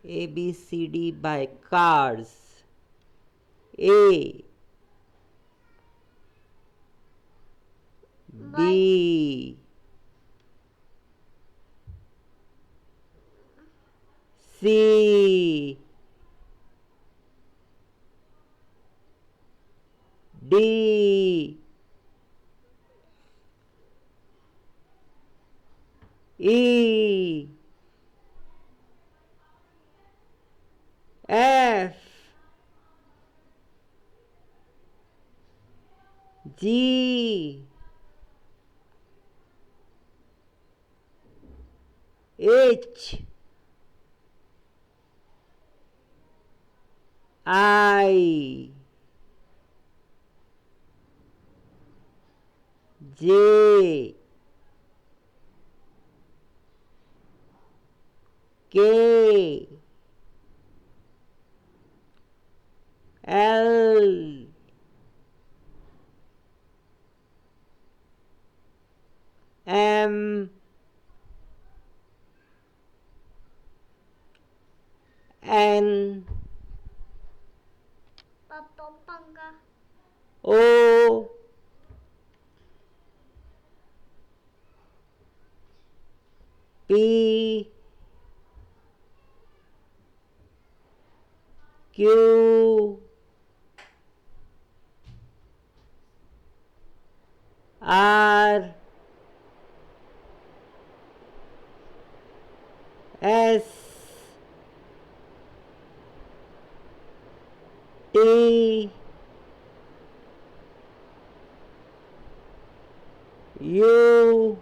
A B C D by cars. A B C D E F G H I J K L M N O P Q R S T U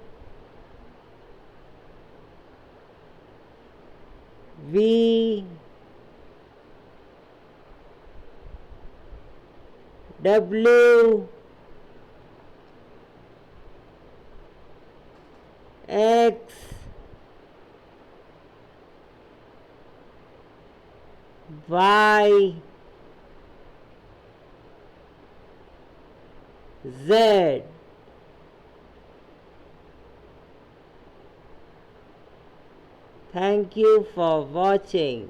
V W X Y Z. Thank you for watching.